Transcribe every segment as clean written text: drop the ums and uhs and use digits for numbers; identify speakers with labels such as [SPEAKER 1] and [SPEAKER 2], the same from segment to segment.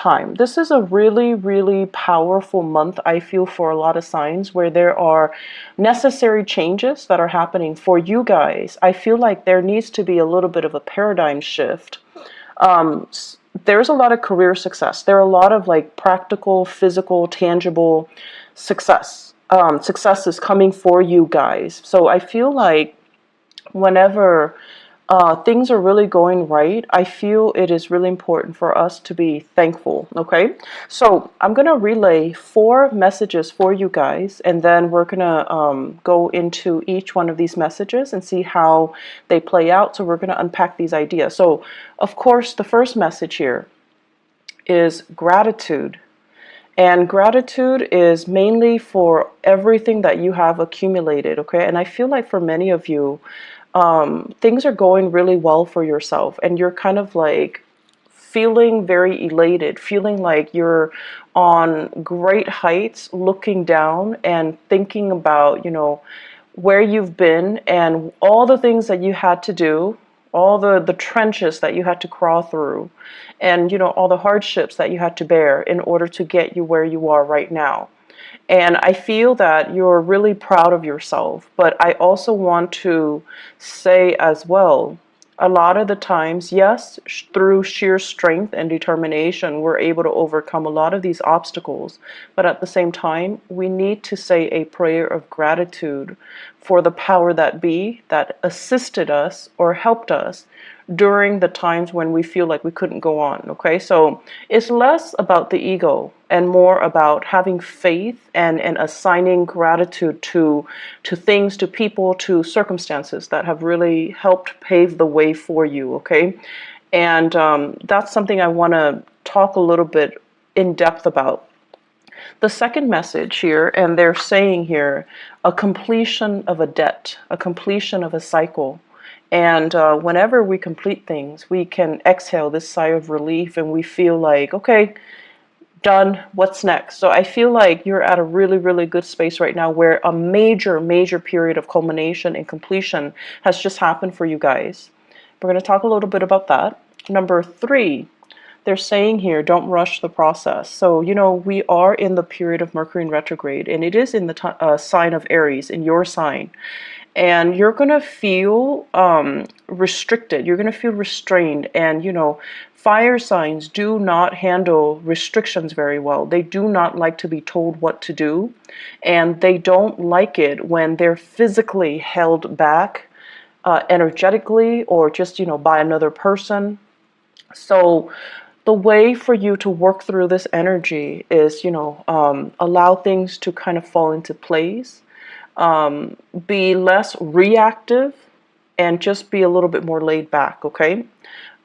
[SPEAKER 1] time. This is a really, really powerful month, I feel, for a lot of signs where there are necessary changes that are happening for you guys. I feel like there needs to be a little bit of a paradigm shift. There's a lot of career success. There are a lot of like practical, physical, tangible success. Success is coming for you guys. So I feel like whenever things are really going right, I feel it is really important for us to be thankful. Okay, so I'm gonna relay 4 messages for you guys, and then we're gonna go into each one of these messages and see how they play out. So we're gonna unpack these ideas. So of course, the first message here is gratitude. And gratitude is mainly for everything that you have accumulated, okay? And I feel like for many of you, things are going really well for yourself, and you're kind of like feeling very elated, feeling like you're on great heights, looking down and thinking about, where you've been and all the things that you had to do, all the trenches that you had to crawl through, and all the hardships that you had to bear in order to get you where you are right now. And I feel that you're really proud of yourself. But I also want to say as well, a lot of the times, yes, through sheer strength and determination, we're able to overcome a lot of these obstacles. But at the same time, we need to say a prayer of gratitude for the power that be that assisted us or helped us during the times when we feel like we couldn't go on. Okay, so it's less about the ego and more about having faith and assigning gratitude to things, to people, to circumstances that have really helped pave the way for you. Okay, and that's something I want to talk a little bit in depth about. The second message here, and they're saying here, a completion of a debt, a completion of a cycle. And whenever we complete things, we can exhale this sigh of relief and we feel like, okay, done, what's next? So I feel like you're at a really, really good space right now where a major, major period of culmination and completion has just happened for you guys. We're going to talk a little bit about that. Number 3, they're saying here, don't rush the process. So, we are in the period of Mercury in retrograde, and it is in the sign of Aries, in your sign. And you're going to feel restricted. You're going to feel restrained. And, fire signs do not handle restrictions very well. They do not like to be told what to do. And they don't like it when they're physically held back energetically or just, by another person. So the way for you to work through this energy is, allow things to kind of fall into place. Be less reactive and just be a little bit more laid back, okay?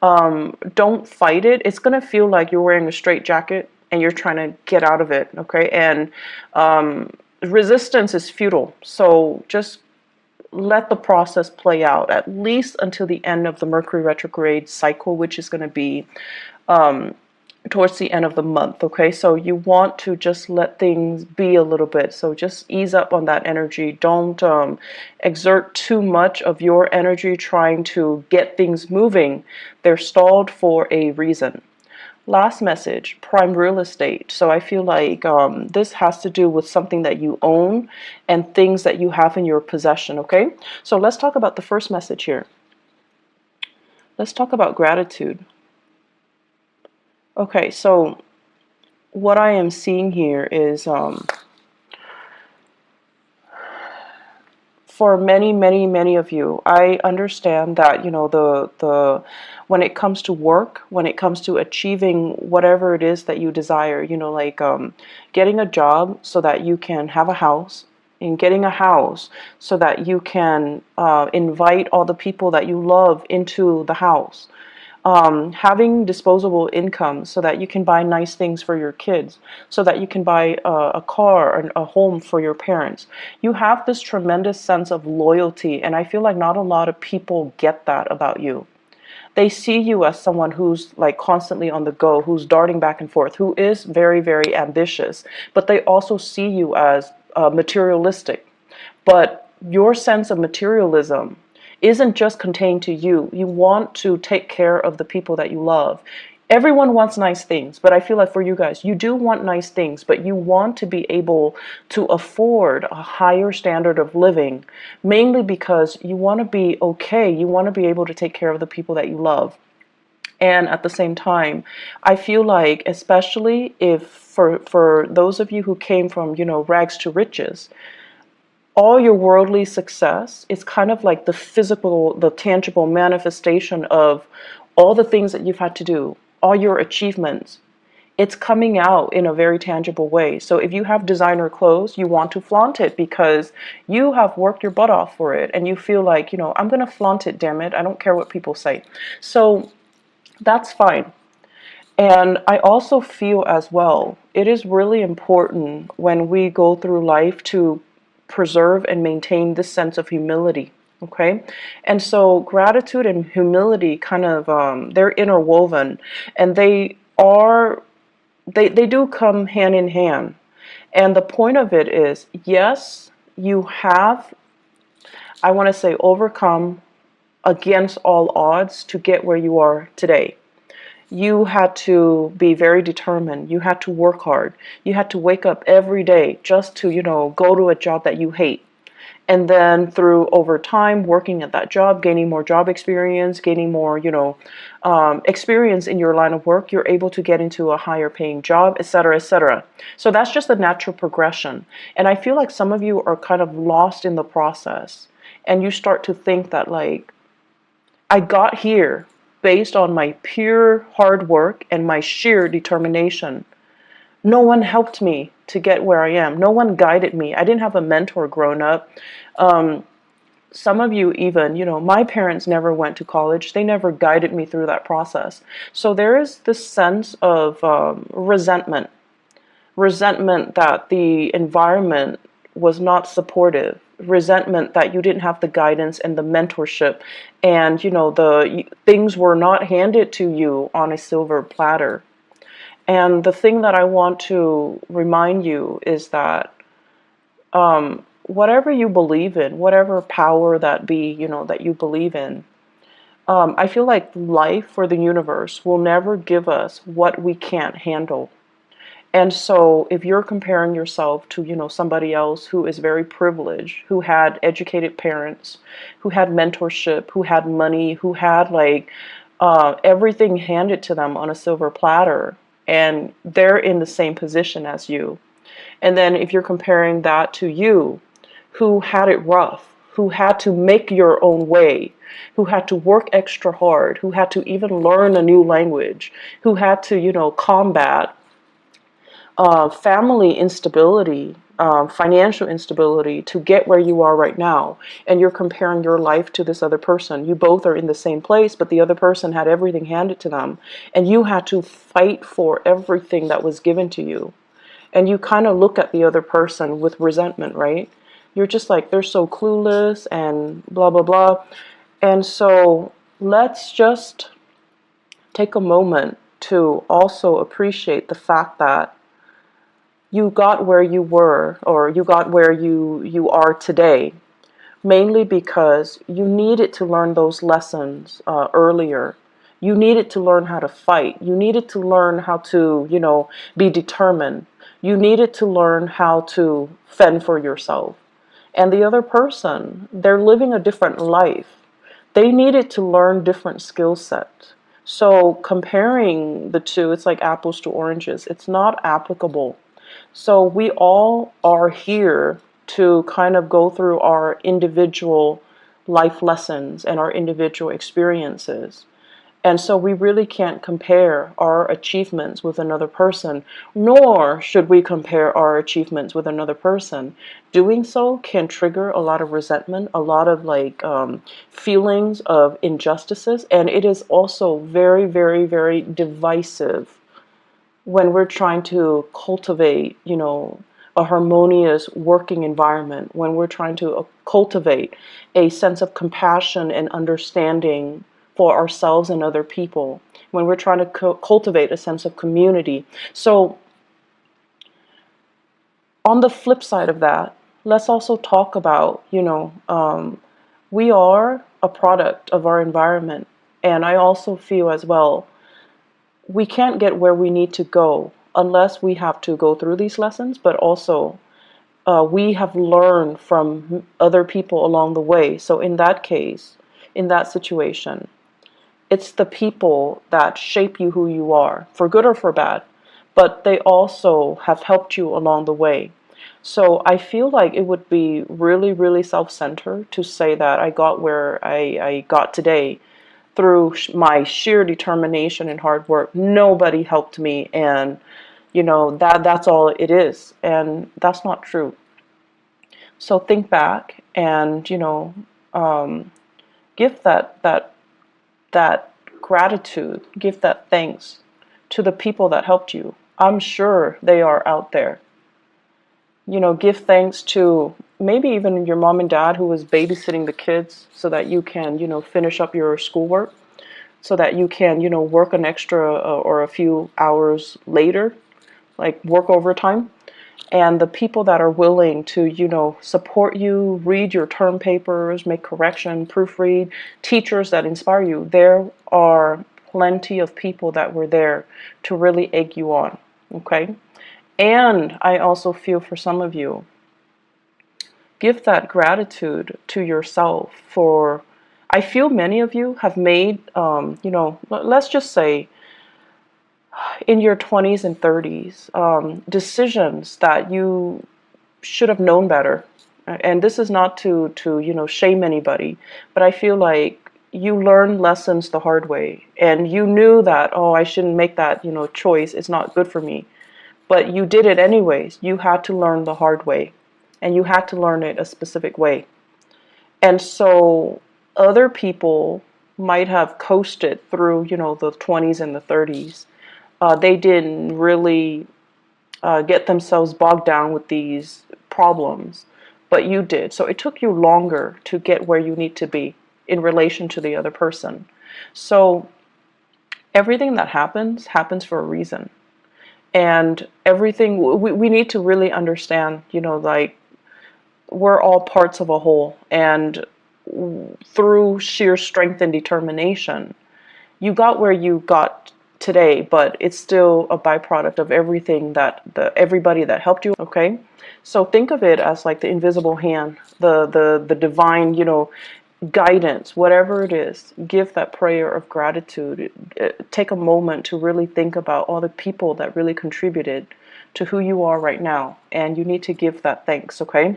[SPEAKER 1] Don't fight it. It's going to feel like you're wearing a straitjacket and you're trying to get out of it, okay? And resistance is futile. So just let the process play out, at least until the end of the Mercury retrograde cycle, which is going to be towards the end of the month. Okay, so you want to just let things be a little bit. So just ease up on that energy. Don't exert too much of your energy trying to get things moving. They're stalled for a reason. Last message, prime real estate. So I feel like this has to do with something that you own and things that you have in your possession. Okay, so let's talk about the first message here. Let's talk about gratitude. Okay, so what I am seeing here is for many, many, many of you, I understand that, the when it comes to work, when it comes to achieving whatever it is that you desire, like getting a job so that you can have a house, and getting a house so that you can invite all the people that you love into the house. Having disposable income so that you can buy nice things for your kids, so that you can buy a car and a home for your parents. You have this tremendous sense of loyalty, and I feel like not a lot of people get that about you. They see you as someone who's like constantly on the go, who's darting back and forth, who is very, very ambitious, but they also see you as materialistic. But your sense of materialism isn't just contained to you. You want to take care of the people that you love. Everyone wants nice things, but I feel like for you guys, you do want nice things, but you want to be able to afford a higher standard of living, mainly because you want to be okay. You want to be able to take care of the people that you love. And at the same time, I feel like, especially if for those of you who came from, rags to riches, all your worldly success is kind of like the physical, the tangible manifestation of all the things that you've had to do, all your achievements. It's coming out in a very tangible way. So if you have designer clothes, you want to flaunt it because you have worked your butt off for it and you feel like, I'm going to flaunt it, damn it. I don't care what people say. So that's fine. And I also feel as well, it is really important when we go through life to preserve and maintain this sense of humility. Okay. And so gratitude and humility kind of, they're interwoven, and they do come hand in hand. And the point of it is, yes, you have, I want to say, overcome against all odds to get where you are today. You had to be very determined. You had to work hard. You had to wake up every day just to, go to a job that you hate. And then through over time, working at that job, gaining more job experience, gaining more, experience in your line of work, you're able to get into a higher paying job, etc., etc. So that's just a natural progression. And I feel like some of you are kind of lost in the process. And you start to think that, like, I got here based on my pure hard work and my sheer determination. No one helped me to get where I am. No one guided me. I didn't have a mentor growing up. Some of you even, my parents never went to college. They never guided me through that process. So there is this sense of resentment that the environment was not supportive, resentment that you didn't have the guidance and the mentorship, and the things were not handed to you on a silver platter. And the thing that I want to remind you is that whatever you believe in, whatever power that be, that you believe in, I feel like life or the universe will never give us what we can't handle. And so if you're comparing yourself to, somebody else who is very privileged, who had educated parents, who had mentorship, who had money, who had everything handed to them on a silver platter, and they're in the same position as you. And then if you're comparing that to you, who had it rough, who had to make your own way, who had to work extra hard, who had to even learn a new language, who had to, combat family instability, financial instability to get where you are right now. And you're comparing your life to this other person. You both are in the same place, but the other person had everything handed to them. And you had to fight for everything that was given to you. And you kind of look at the other person with resentment, right? You're just like, they're so clueless and blah, blah, blah. And so let's just take a moment to also appreciate the fact that you got where you were, or you got where you are today, mainly because you needed to learn those lessons earlier. You needed to learn how to fight. You needed to learn how to, be determined. You needed to learn how to fend for yourself. And the other person, they're living a different life. They needed to learn different skill sets. So comparing the two, it's like apples to oranges. It's not applicable. So we all are here to kind of go through our individual life lessons and our individual experiences. And so we really can't compare our achievements with another person, nor should we compare our achievements with another person. Doing so can trigger a lot of resentment, a lot of feelings of injustices, and it is also very, very, very divisive when we're trying to cultivate, a harmonious working environment, when we're trying to cultivate a sense of compassion and understanding for ourselves and other people, when we're trying to cultivate a sense of community. So on the flip side of that, let's also talk about, we are a product of our environment. And I also feel as well, we can't get where we need to go unless we have to go through these lessons, but also we have learned from other people along the way. So in that case, in that situation, it's the people that shape you who you are, for good or for bad, but they also have helped you along the way. So I feel like it would be really, really self-centered to say that I got where I got today through my sheer determination and hard work. Nobody helped me, and that's all it is, and that's not true. So think back and give that gratitude, give that thanks to the people that helped you. I'm sure they are out there. Give thanks to maybe even your mom and dad who was babysitting the kids so that you can, finish up your schoolwork, so that you can, work an extra or a few hours later, like work overtime. And the people that are willing to, support you, read your term papers, make correction, proofread, teachers that inspire you. There are plenty of people that were there to really egg you on, okay? And I also feel for some of you, give that gratitude to yourself for, I feel many of you have made, let's just say, in your 20s and 30s, decisions that you should have known better. And this is not to shame anybody, but I feel like you learned lessons the hard way, and you knew that, oh, I shouldn't make that choice. It's not good for me, but you did it anyways. You had to learn the hard way, and you had to learn it a specific way. And so other people might have coasted through the 20s and the 30s. They didn't really get themselves bogged down with these problems, but you did. So it took you longer to get where you need to be in relation to the other person. So everything that happens for a reason. And everything, we need to really understand, like, we're all parts of a whole. And through sheer strength and determination, you got where you got today, but it's still a byproduct of everything that everybody that helped you. Okay, so think of it as like the invisible hand, the divine, guidance, whatever it is. Give that prayer of gratitude. Take a moment to really think about all the people that really contributed to who you are right now, and you need to give that thanks. Okay,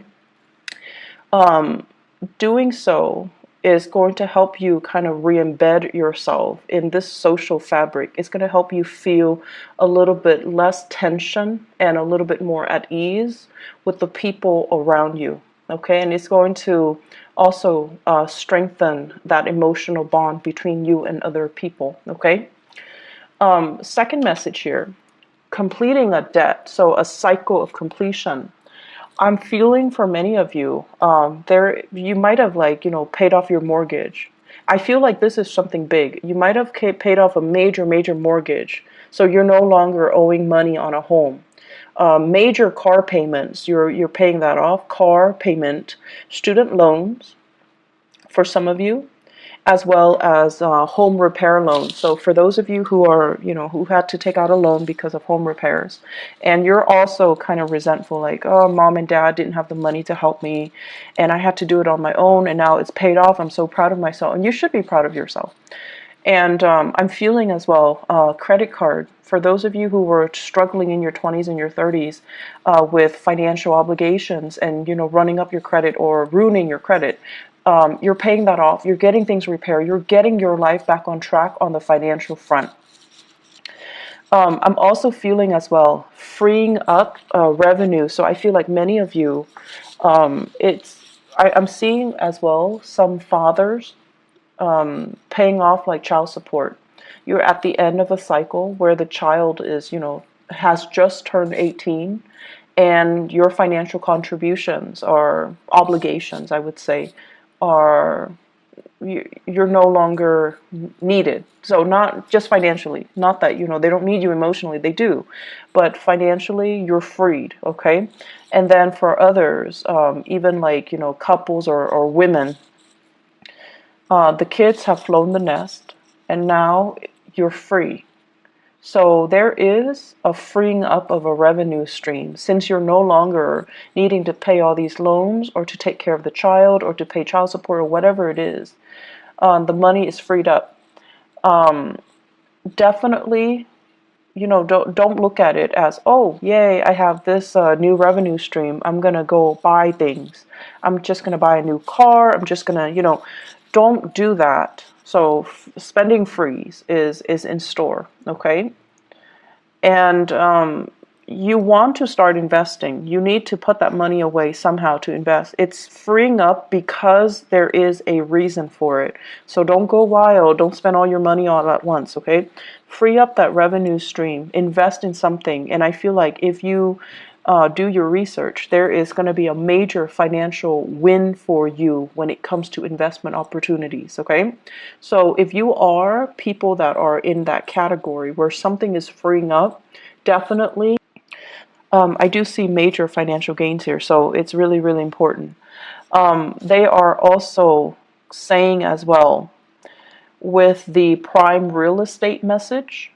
[SPEAKER 1] doing so is going to help you kind of re-embed yourself in this social fabric. It's going to help you feel a little bit less tension and a little bit more at ease with the people around you. Okay, and it's going to also strengthen that emotional bond between you and other people. Okay, second message here, completing a debt, so a cycle of completion. I'm feeling for many of you, you might have paid off your mortgage. I feel like this is something big. You might have paid off a major mortgage, so you're no longer owing money on a home. Major car payments, you're paying that off. Car payment, student loans for some of you, as well as home repair loans. So for those of you who are, who had to take out a loan because of home repairs, and you're also kind of resentful, like, oh, mom and dad didn't have the money to help me, and I had to do it on my own, and now it's paid off. I'm so proud of myself, and you should be proud of yourself. And I'm feeling as well, credit card. For those of you who were struggling in your 20s and your 30s with financial obligations and, running up your credit or ruining your credit, you're paying that off. You're getting things repaired. You're getting your life back on track on the financial front. I'm also feeling as well freeing up revenue. So I feel like many of you, I'm seeing as well some fathers paying off like child support. You're at the end of a cycle where the child is, has just turned 18, and your financial contributions or obligations, I would say, are you're no longer needed. So not just financially, not that they don't need you emotionally, they do, but financially you're freed. Okay, and then for others, even like couples or women, the kids have flown the nest, and now you're free. So there is a freeing up of a revenue stream since you're no longer needing to pay all these loans or to take care of the child or to pay child support or whatever it is. The money is freed up. Definitely, don't look at it as, oh, yay, I have this new revenue stream. I'm gonna go buy things. I'm just gonna buy a new car. I'm just gonna, don't do that. So spending freeze is in store, okay? And you want to start investing. You need to put that money away somehow to invest. It's freeing up because there is a reason for it. So don't go wild. Don't spend all your money all at once, okay? Free up that revenue stream. Invest in something. And I feel like if you do your research, there is going to be a major financial win for you when it comes to investment opportunities, okay? So if you are people that are in that category where something is freeing up, definitely, I do see major financial gains here, so it's really, really important. They are also saying as well with the prime real estate message,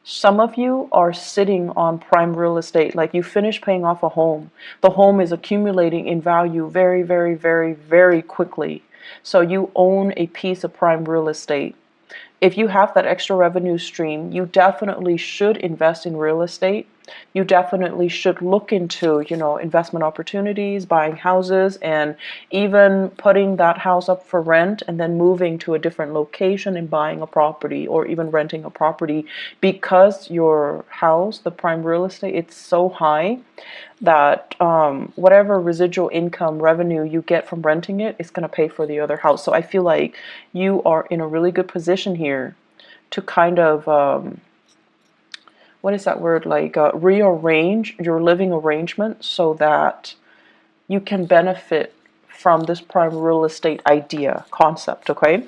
[SPEAKER 1] some of you are sitting on prime real estate, like you finish paying off a home. The home is accumulating in value very, very, very, very quickly. So you own a piece of prime real estate. If you have that extra revenue stream, you definitely should invest in real estate. You definitely should look into, investment opportunities, buying houses, and even putting that house up for rent and then moving to a different location and buying a property or even renting a property because your house, the prime real estate, it's so high that whatever residual income revenue you get from renting it is going to pay for the other house. So I feel like you are in a really good position here to kind of what is that word, like rearrange your living arrangement so that you can benefit from this prime real estate idea concept, okay?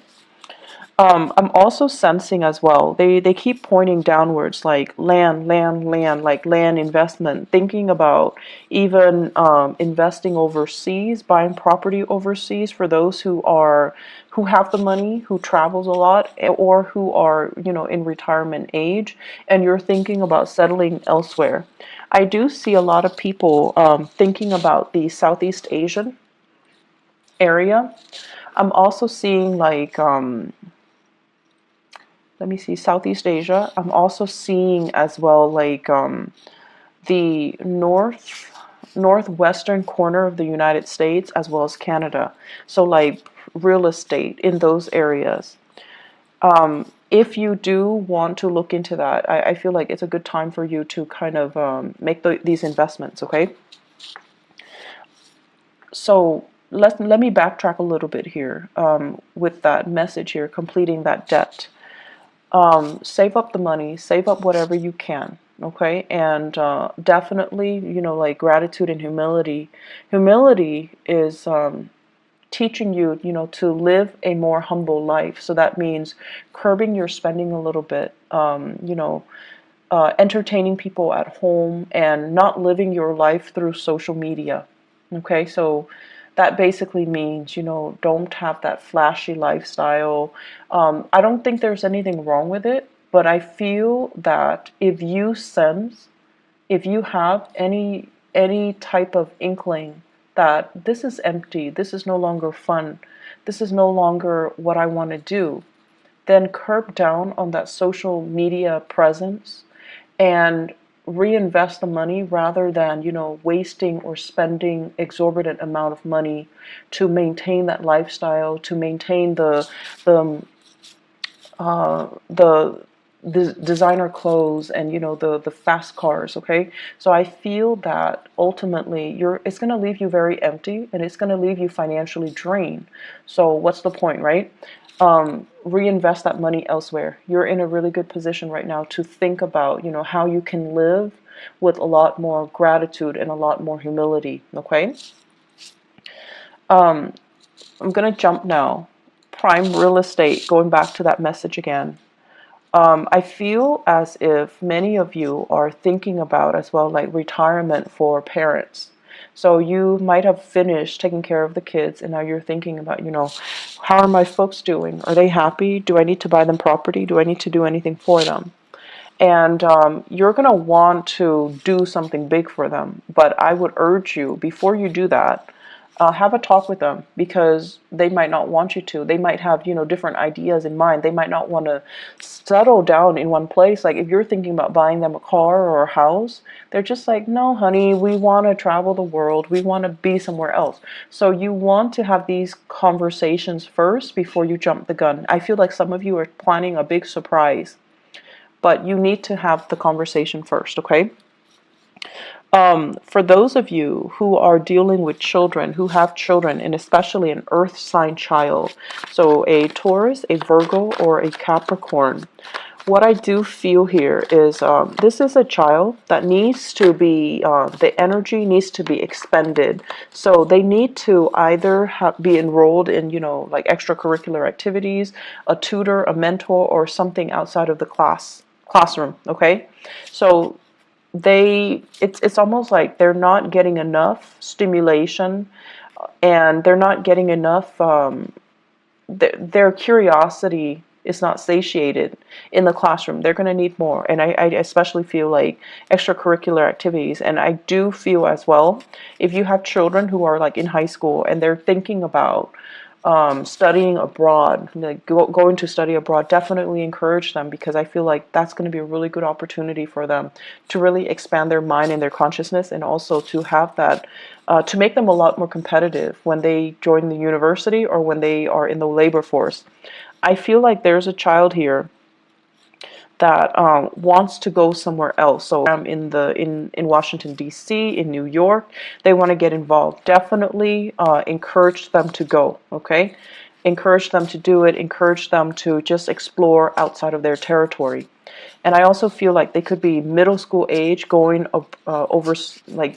[SPEAKER 1] I'm also sensing as well, they keep pointing downwards, like land, land, land, like land investment, thinking about even investing overseas, buying property overseas for those who have the money, who travels a lot, or who are, in retirement age, and you're thinking about settling elsewhere. I do see a lot of people thinking about the Southeast Asian area. I'm also seeing like let me see, Southeast Asia. I'm also seeing as well like the northwestern corner of the United States as well as Canada. So like real estate in those areas. If you do want to look into that, I feel like it's a good time for you to kind of make these investments, okay? So let me backtrack a little bit here with that message here, completing that debt. Save up the money, save up whatever you can, okay? And definitely, like gratitude and humility. Humility is teaching you, to live a more humble life. So that means curbing your spending a little bit, entertaining people at home and not living your life through social media. Okay, so that basically means, don't have that flashy lifestyle. I don't think there's anything wrong with it, but I feel that if you have any type of inkling that this is empty, this is no longer fun, this is no longer what I want to do, then curb down on that social media presence and reinvest the money rather than wasting or spending exorbitant amount of money to maintain that lifestyle, to maintain the designer clothes and the fast cars. Okay, so I feel that ultimately it's going to leave you very empty and it's going to leave you financially drained. So what's the point, right? Reinvest that money elsewhere. You're in a really good position right now to think about how you can live with a lot more gratitude and a lot more humility. Okay, I'm going to jump now. Prime real estate, going back to that message again. I feel as if many of you are thinking about as well, like retirement for parents. So you might have finished taking care of the kids and now you're thinking about, how are my folks doing? Are they happy? Do I need to buy them property? Do I need to do anything for them? And you're going to want to do something big for them. But I would urge you, before you do that, have a talk with them, because they might not want you to. They might have, different ideas in mind. They might not want to settle down in one place. Like if you're thinking about buying them a car or a house, they're just like, no, honey, we want to travel the world. We want to be somewhere else. So you want to have these conversations first before you jump the gun. I feel like some of you are planning a big surprise, but you need to have the conversation first, okay? For those of you who are dealing with children, who have children, and especially an earth sign child, so a Taurus, a Virgo, or a Capricorn, what I do feel here is this is a child that needs to be, the energy needs to be expended. So they need to either be enrolled in, like extracurricular activities, a tutor, a mentor, or something outside of the classroom, okay? So it's almost like they're not getting enough stimulation, and they're not getting enough, their curiosity is not satiated in the classroom. They're going to need more. And I especially feel like extracurricular activities. And I do feel as well, if you have children who are like in high school and they're thinking about studying abroad, like going to study abroad, definitely encourage them, because I feel like that's going to be a really good opportunity for them to really expand their mind and their consciousness, and also to have that, to make them a lot more competitive when they join the university or when they are in the labor force. I feel like there's a child here that wants to go somewhere else. So in Washington D.C., in New York, they want to get involved. Definitely encourage them to go. Okay, encourage them to do it. Encourage them to just explore outside of their territory. And I also feel like they could be middle school age, going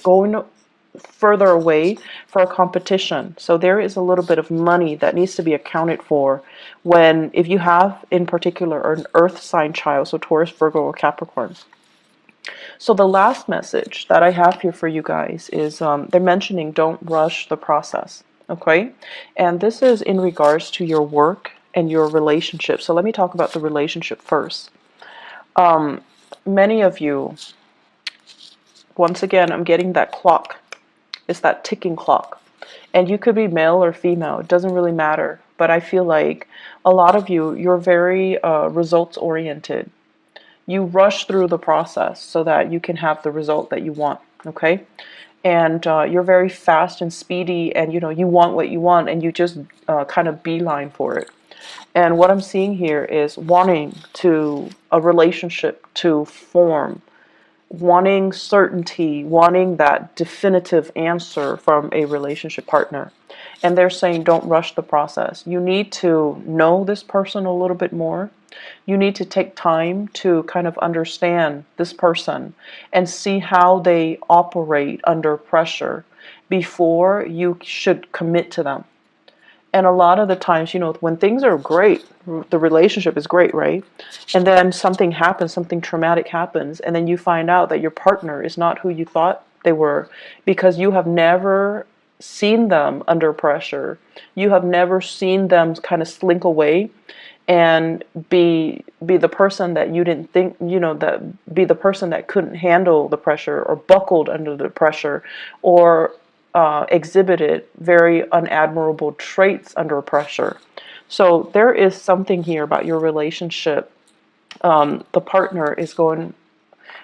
[SPEAKER 1] going further away for a competition. So there is a little bit of money that needs to be accounted for when, if you have in particular an earth sign child, so Taurus, Virgo, or Capricorn. So the last message that I have here for you guys is they're mentioning don't rush the process, okay? And this is in regards to your work and your relationship. So let me talk about the relationship first. Many of you, once again, I'm getting that clock. It's that ticking clock. And you could be male or female. It doesn't really matter. But I feel like a lot of you, you're very results oriented. You rush through the process so that you can have the result that you want. Okay? And you're very fast and speedy, and you want what you want, and you just kind of beeline for it. And what I'm seeing here is wanting a relationship to form, wanting certainty, wanting that definitive answer from a relationship partner. And they're saying don't rush the process. You need to know this person a little bit more. You need to take time to kind of understand this person and see how they operate under pressure before you should commit to them. And a lot of the times, when things are great, the relationship is great, right? And then something happens, something traumatic happens, and then you find out that your partner is not who you thought they were, because you have never seen them under pressure. You have never seen them kind of slink away and be the person that you didn't think, that be the person that couldn't handle the pressure, or buckled under the pressure, or exhibited very unadmirable traits under pressure. So there is something here about your relationship. The partner is going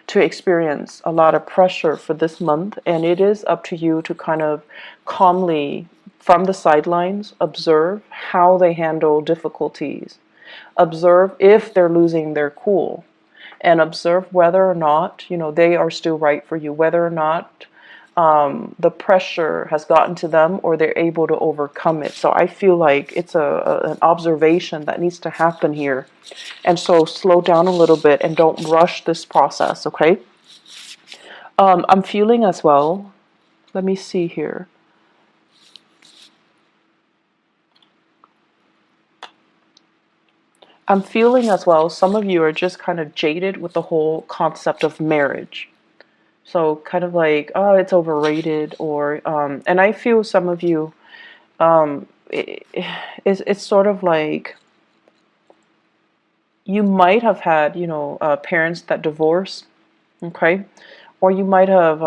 [SPEAKER 1] to experience a lot of pressure for this month, and it is up to you to kind of calmly, from the sidelines, observe how they handle difficulties. Observe if they're losing their cool, and observe whether or not, they are still right for you, whether or not the pressure has gotten to them, or they're able to overcome it. So I feel like it's an observation that needs to happen here. And so slow down a little bit and don't rush this process, okay? I'm feeling as well, let me see here. I'm feeling as well, some of you are just kind of jaded with the whole concept of marriage. So kind of like, oh, it's overrated, or, and I feel some of you, it's sort of like, You might have had, parents that divorced, okay? Or you might have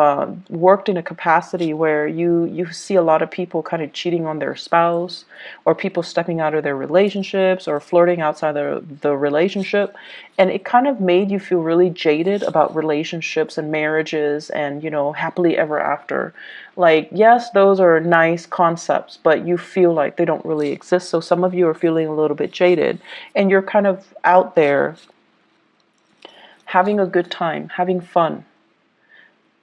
[SPEAKER 1] worked in a capacity where you see a lot of people kind of cheating on their spouse, or people stepping out of their relationships, or flirting outside the relationship, and it kind of made you feel really jaded about relationships and marriages and, happily ever after. Like, yes, those are nice concepts, but you feel like they don't really exist. So some of you are feeling a little bit jaded, and you're kind of out there having a good time, having fun.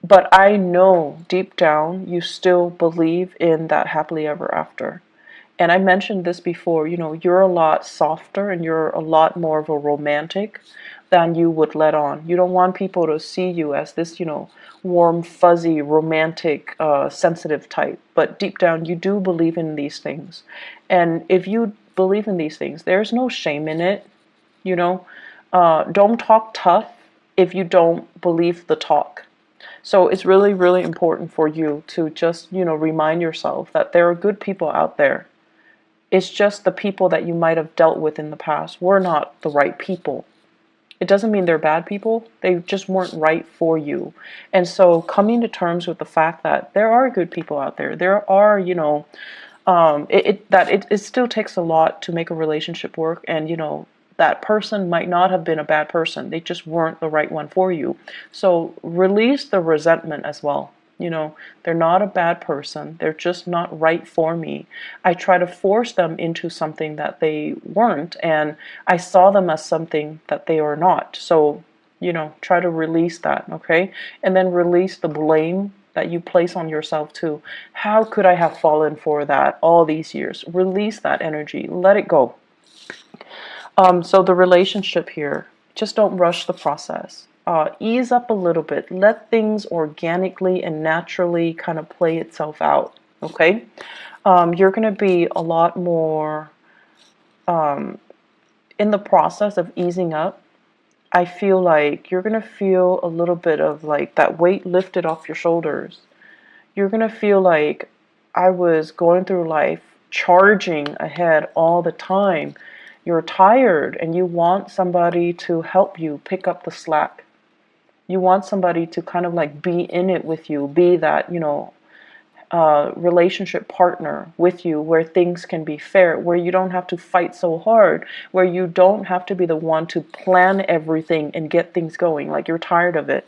[SPEAKER 1] But I know deep down you still believe in that happily ever after. And I mentioned this before, you're a lot softer and you're a lot more of a romantic than you would let on. You don't want people to see you as this, warm, fuzzy, romantic, sensitive type. But deep down, you do believe in these things. And if you believe in these things, there's no shame in it, you know. Don't talk tough if you don't believe the talk. So it's really, really important for you to just, remind yourself that there are good people out there. It's just the people that you might have dealt with in the past were not the right people. It doesn't mean they're bad people. They just weren't right for you. And so coming to terms with the fact that there are good people out there. There are, it still takes a lot to make a relationship work, and that person might not have been a bad person, they just weren't the right one for you. So release the resentment as well. They're not a bad person, they're just not right for me. I try to force them into something that they weren't, and I saw them as something that they are not. So try to release that, okay? And then release the blame that you place on yourself too. How could I have fallen for that all these years? Release that energy. Let it go. So the relationship here, just don't rush the process. Ease up a little bit. Let things organically and naturally kind of play itself out. Okay? You're going to be a lot more in the process of easing up. I feel like you're going to feel a little bit of like that weight lifted off your shoulders. You're going to feel like I was going through life charging ahead all the time. You're tired and you want somebody to help you pick up the slack. You want somebody to kind of like be in it with you, be that, relationship partner with you, where things can be fair, where you don't have to fight so hard, where you don't have to be the one to plan everything and get things going. Like, you're tired of it.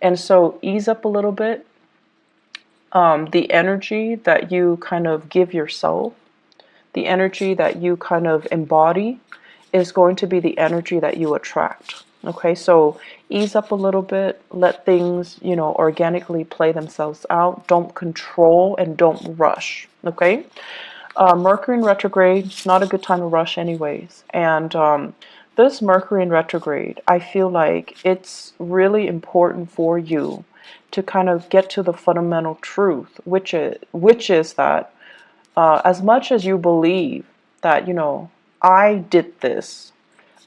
[SPEAKER 1] And so ease up a little bit. The energy that you kind of give yourself, the energy that you kind of embody, is going to be the energy that you attract. Okay, so ease up a little bit, let things, organically play themselves out. Don't control and don't rush. Okay, Mercury in retrograde, it's not a good time to rush, anyways. And this Mercury in retrograde, I feel like it's really important for you to kind of get to the fundamental truth, which is that as much as you believe that, I did this,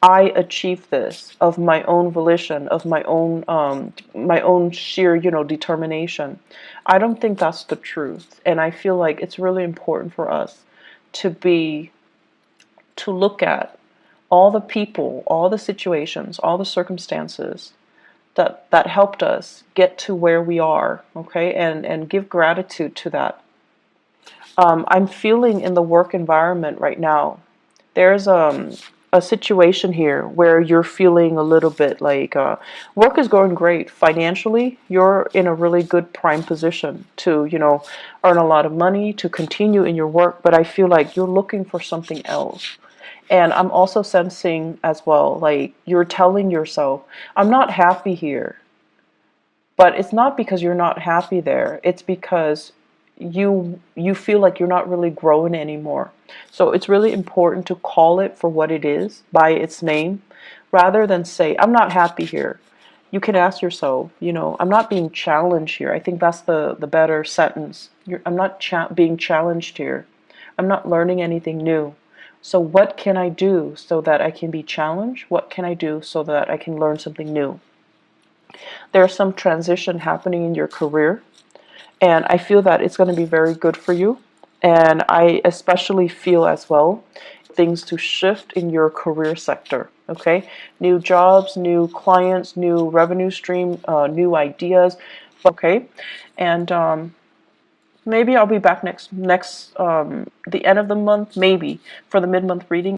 [SPEAKER 1] I achieved this of my own volition, of my own sheer, determination. I don't think that's the truth, and I feel like it's really important for us to look at all the people, all the situations, all the circumstances that helped us get to where we are, okay, and give gratitude to that. I'm feeling in the work environment right now, there's a situation here where you're feeling a little bit like work is going great. Financially, you're in a really good prime position to, earn a lot of money, to continue in your work, but I feel like you're looking for something else. And I'm also sensing as well, like, you're telling yourself, I'm not happy here. But it's not because you're not happy there. It's because you feel like you're not really growing anymore. So it's really important to call it for what it is, by its name, rather than say, I'm not happy here. You can ask yourself, I'm not being challenged here. I think that's the better sentence. I'm not being challenged here. I'm not learning anything new. So what can I do so that I can be challenged? What can I do so that I can learn something new? There's some transition happening in your career, and I feel that it's going to be very good for you. And I especially feel as well, things to shift in your career sector. Okay, new jobs, new clients, new revenue stream, new ideas. Okay, and maybe I'll be back next the end of the month, maybe for the mid-month reading.